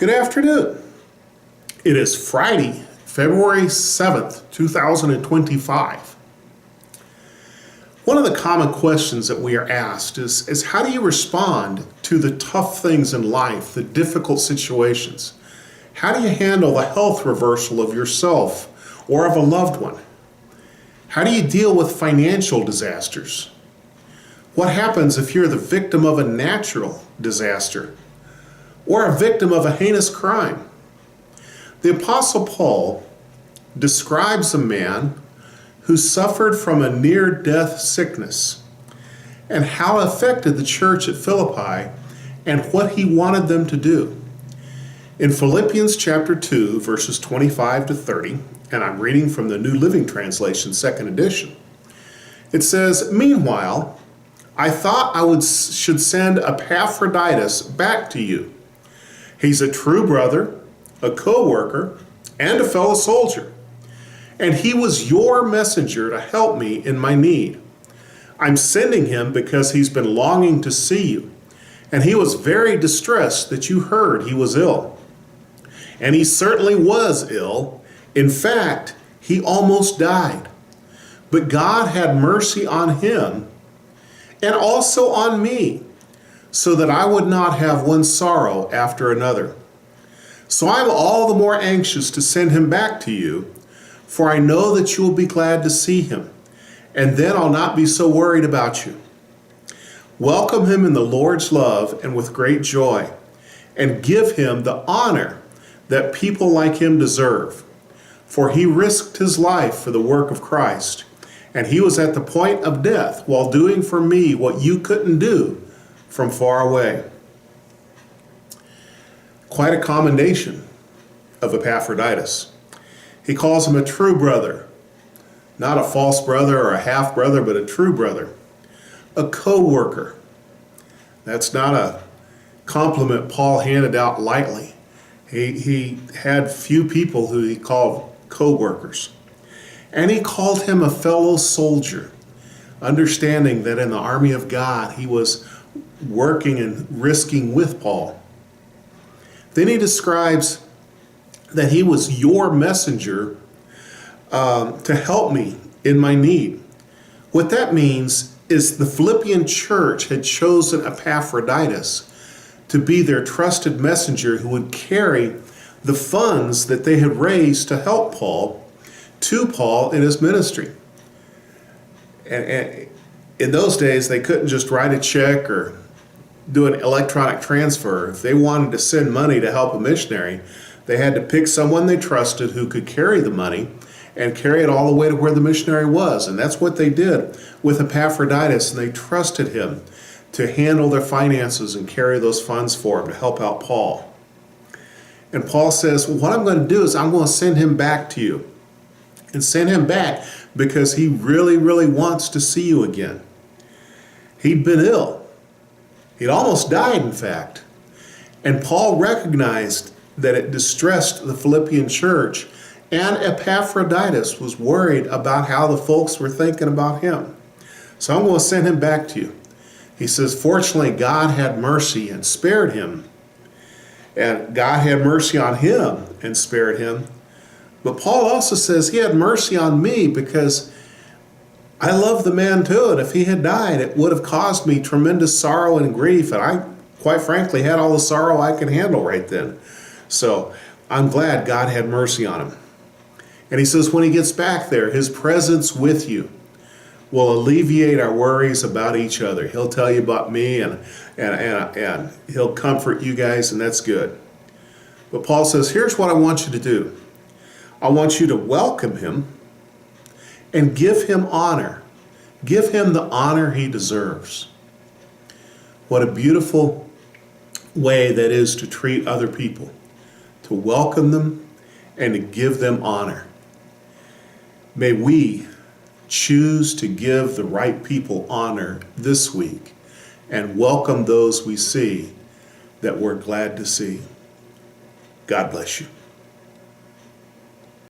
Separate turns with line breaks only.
Good afternoon. It is Friday, February 7th, 2025. One of the common questions that we are asked is how do you respond to the tough things in life, the difficult situations? How do you handle the health reversal of yourself or of a loved one? How do you deal with financial disasters? What happens if you're the victim of a natural disaster or a victim of a heinous crime? The Apostle Paul describes a man who suffered from a near-death sickness and how it affected the church at Philippi and what he wanted them to do. In Philippians chapter 2, verses 25 to 30, and I'm reading from the New Living Translation, second edition, it says, "Meanwhile, I thought I should send Epaphroditus back to you. He's a true brother, a co-worker, and a fellow soldier. And he was your messenger to help me in my need. I'm sending him because he's been longing to see you. And he was very distressed that you heard he was ill. And he certainly was ill. In fact, he almost died. But God had mercy on him and also on me, so that I would not have one sorrow after another. So I'm all the more anxious to send him back to you, for I know that you will be glad to see him, and then I'll not be so worried about you. Welcome him in the Lord's love and with great joy, and give him the honor that people like him deserve. For he risked his life for the work of Christ, and he was at the point of death while doing for me what you couldn't do from far away." Quite a commendation of Epaphroditus. He calls him a true brother, not a false brother or a half brother, but a true brother. A co-worker. That's not a compliment Paul handed out lightly. He had few people who he called co-workers. And he called him a fellow soldier, understanding that in the army of God he was working and risking with Paul. Then he describes that he was your messenger to help me in my need. What that means is the Philippian church had chosen Epaphroditus to be their trusted messenger who would carry the funds that they had raised to help Paul to Paul in his ministry. And in those days, they couldn't just write a check or do an electronic transfer. If they wanted to send money to help a missionary, they had to pick someone they trusted who could carry the money and carry it all the way to where the missionary was. And that's what they did with Epaphroditus, and they trusted him to handle their finances and carry those funds for him to help out Paul. And Paul says, well, what I'm going to do is I'm going to send him back to you. And send him back because he really, really wants to see you again. He'd been ill. He'd almost died, in fact. And Paul recognized that it distressed the Philippian church, and Epaphroditus was worried about how the folks were thinking about him. So I'm going to send him back to you. He says, fortunately, God had mercy and spared him. And God had mercy on him and spared him. But Paul also says he had mercy on me because I love the man too, and if he had died, it would have caused me tremendous sorrow and grief, and I, quite frankly, had all the sorrow I could handle right then. So I'm glad God had mercy on him. And he says when he gets back there, his presence with you will alleviate our worries about each other. He'll tell you about me, and he'll comfort you guys, and that's good. But Paul says, here's what I want you to do. I want you to welcome him and give him honor. Give him the honor he deserves. What a beautiful way that is to treat other people, to welcome them and to give them honor. May we choose to give the right people honor this week and welcome those we see that we're glad to see. God bless you.